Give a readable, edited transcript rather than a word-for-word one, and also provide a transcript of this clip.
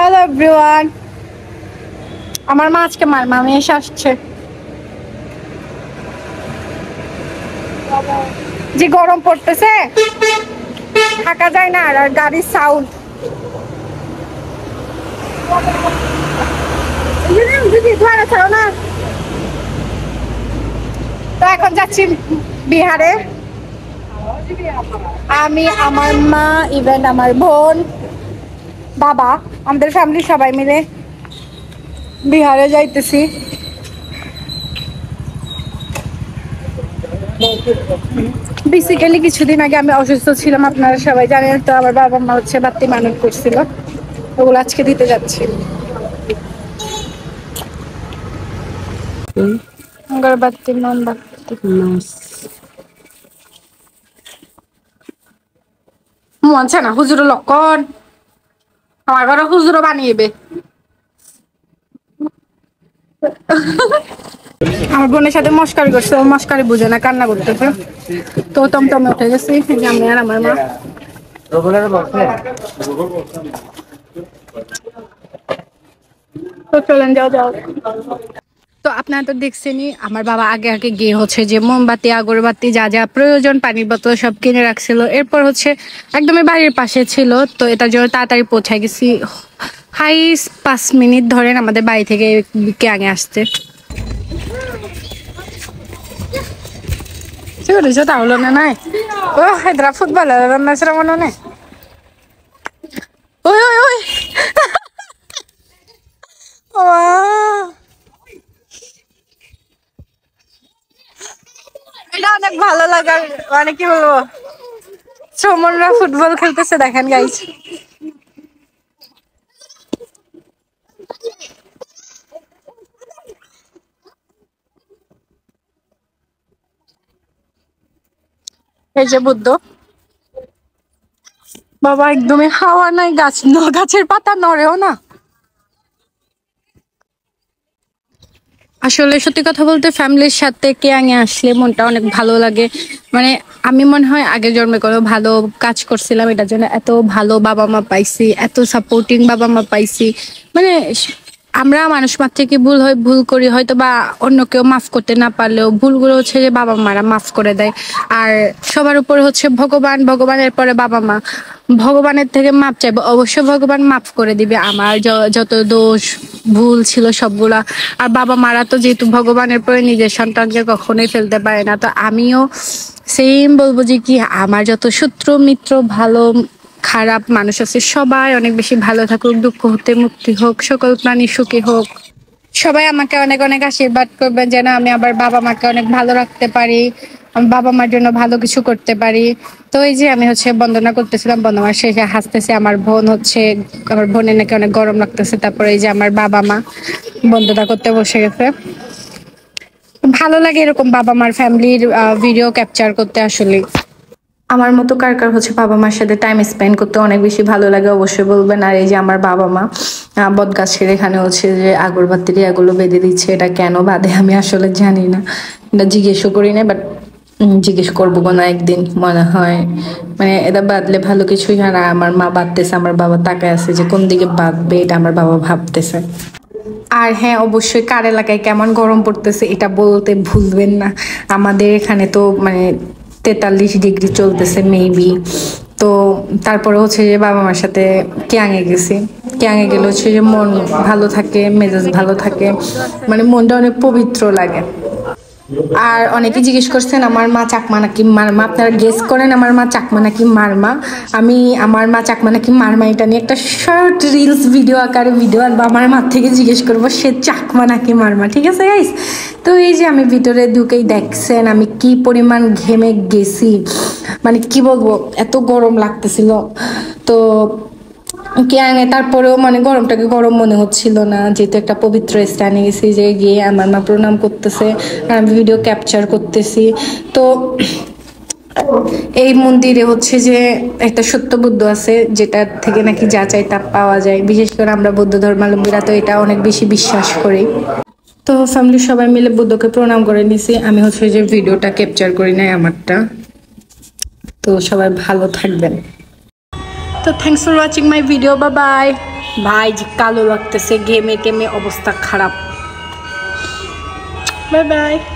Hello everyone, আমার মা আজকে মার মামি এসে আসছে। যে গরম পড়তেছে থাকা যায় না, আর গাড়ির সাউন্ড। তো এখন যাচ্ছি বিহারে, আমি, আমার মা, ইভেন আমার বোন, বাবা, আমাদের ফ্যামিলি সবাই মিলে বিহারে যাইতেছি। বেসিক্যালি কিছুদিন আগে আমি অসুস্থ ছিলাম, আপনারা সবাই জানেন। তো আমার বাবা মা হচ্ছে বাত্তি মানত করছিল, ওগুলো আজকে দিতে যাচ্ছি। বাত্তি মোমবাতি মনছে না হুজুর লক্ষণ, আমার ঘরে হুজুরও বানিয়েবে। আমার বোনের সাথে মস্কারি করছে, ও মস্কারি বুঝে না, কান্না করতেছে। তো টমটমে উঠে গেছি আমি আর আমার মা। তো চলেন, যাও যাও। তো আপনারা তো দেখছেনই, আমার বাবা আগে আগে গিয়ে হচ্ছে যে মোমবাতি, আগরবাতি, যা যা প্রয়োজন, পানির বোতল সব কিনে রাখছিল। এরপর হচ্ছে একদমই বাড়ির পাশে ছিল, তো এটার জন্য তাড়াতাড়ি পৌঁছায় গেছি। হাই 5 মিনিট ধরেন আমাদের বাড়ি থেকে কে আগে আসতে। তাহলে না নাই ও হায়দ্রা ফুটবল ম্যাচরা মনে নেই। ওই ওই ওই এটা অনেক ভালো লাগার, মানে কি বলবো, সুমনরা ফুটবল খেলতেছে দেখেন গাইস। এই যে বুদ্ধ বাবা, একদমই হাওয়া নাই, গাছের পাতা নড়েও না। আসলে সত্যি কথা বলতে ফ্যামিলির সাথে কেয়াঙে আসলে মনটা অনেক ভালো লাগে। মানে আমি মনে হয় আগের জন্মে কোনো ভালো কাজ করছিলাম, এটার জন্য এত ভালো বাবা মা পাইছি, এত সাপোর্টিং বাবা মা পাইছি। মানে আমরা মানুষ মাত্র কি ভুল করি হয়তো, বা অন্য কেউ মাফ করতে না পারলেও ভুলগুলো হচ্ছে যে বাবা মারা মাফ করে দেয়। আর সবার উপরে হচ্ছে ভগবান, ভগবানের পরে বাবা মা। ভগবানের থেকে মাপ চাইবো, অবশ্যই ভগবান মাফ করে দিবে আমার যত দোষ ভুল ছিল সবগুলা। আর বাবা মারা তো যেহেতু ভগবানের পরে নিজের সন্তানকে কখনোই ফেলতে পারে না, তো আমিও সেম বলবো যে কি আমার যত শত্রু মিত্র ভালো খারাপ মানুষ আছে সবাই অনেক বেশি ভালো থাকুক, দুঃখ হতে মুক্তি হোক, সকল প্রাণী সুখী হোক। সবাই আমাকে অনেক অনেক আশীর্বাদ করবেন যেন আমি আবার বাবা মাকে অনেক ভালো রাখতে পারি, আমি বাবা মার জন্য ভালো কিছু করতে পারি। তো এই যে আমি হচ্ছে বন্দনা করতেছিলাম, বন্দনা শেষে হাসতেছে আমার বোন, হচ্ছে আমার বোনের নাকি অনেক গরম লাগতেছে। তারপরে এই যে আমার বাবা মা বন্দনা করতে বসে গেছে। ভালো লাগে এরকম বাবা মার ফ্যামিলির ভিডিও ক্যাপচার করতে। আসলে আমার মতো কার কার হচ্ছে বাবা মার সাথে টাইম স্পেন্ড করতে অনেক বেশি ভালো লাগে অবশ্যই বলবেন। আর এই যে আমার বাবা মা বট গাছের এখানে হচ্ছে যে আগরবাতির এগুলো বেঁধে দিচ্ছে, এটা কেন বাঁধে আমি আসলে জানি না, এটা জিজ্ঞেসও করি না, বাট জিজ্ঞেস করবো না একদিন মনে হয়। মানে এটা বাঁধলে ভালো কিছুই হয় না। আমার মা বাঁধতেছে, আমার বাবা তাকায় আছে যে কোন দিকে বাঁধবে, এটা আমার বাবা ভাবতেছে। আর হ্যাঁ, অবশ্যই কার এলাকায় কেমন গরম পড়তেছে এটা বলতে ভুলবেন না। আমাদের এখানে তো মানে 43 ডিগ্রি চলতেছে মেবি। তো তারপরে হচ্ছে যে বাবা মার সাথে কেয়াঙে গেছি, কেয়াঙে গেলে হচ্ছে যে মন ভালো থাকে, মেজাজ ভালো থাকে, মানে মনটা অনেক পবিত্র লাগে। আর অনেকে জিজ্ঞেস করছেন আমার মা চাকমা নাকি মারমা, আপনারা গেস করেন আমার মা চাকমা নাকি মারমা। আমি আমার মা চাকমা নাকি মারমা এটা নিয়ে একটা শর্ট রিলস ভিডিও আকারে ভিডিও আনবো, আমার মা থেকে জিজ্ঞেস করবো সে চাকমা নাকি মারমা, ঠিক আছে গাইস? তো এই যে আমি ভিতরে ঢুকেই দেখছেন আমি কি পরিমাণ ঘেমে গেছি, মানে কি বলবো, এত গরম লাগতেছিল। তো কেয়াঙে তারপরেও মানে গরমটাকে গরম মনে হচ্ছিল না, যেহেতু একটা পবিত্র স্থানে গেছি, যে গিয়ে আমার মা প্রণাম করতেছে আর আমি ভিডিও ক্যাপচার করতেছি। তো এই মন্দিরে হচ্ছে যে একটা সত্য বুদ্ধ আছে, যেটা থেকে নাকি যা চাই তা পাওয়া যায়। বিশেষ করে আমরা বৌদ্ধ ধর্মাবলম্বীরা তো এটা অনেক বেশি বিশ্বাস করি। তো ফ্যামিলির সবাই মিলে বুদ্ধকে প্রণাম করে নিছি, আমি হচ্ছে যে ভিডিওটা ক্যাপচার করি নাই আমারটা। তো সবাই ভালো থাকবেন। তো thanks for watching my video, bye bye. ভাই যে কালো লাগতেছে, ঘেমে টেমে অবস্থা খারাপ। Bye bye.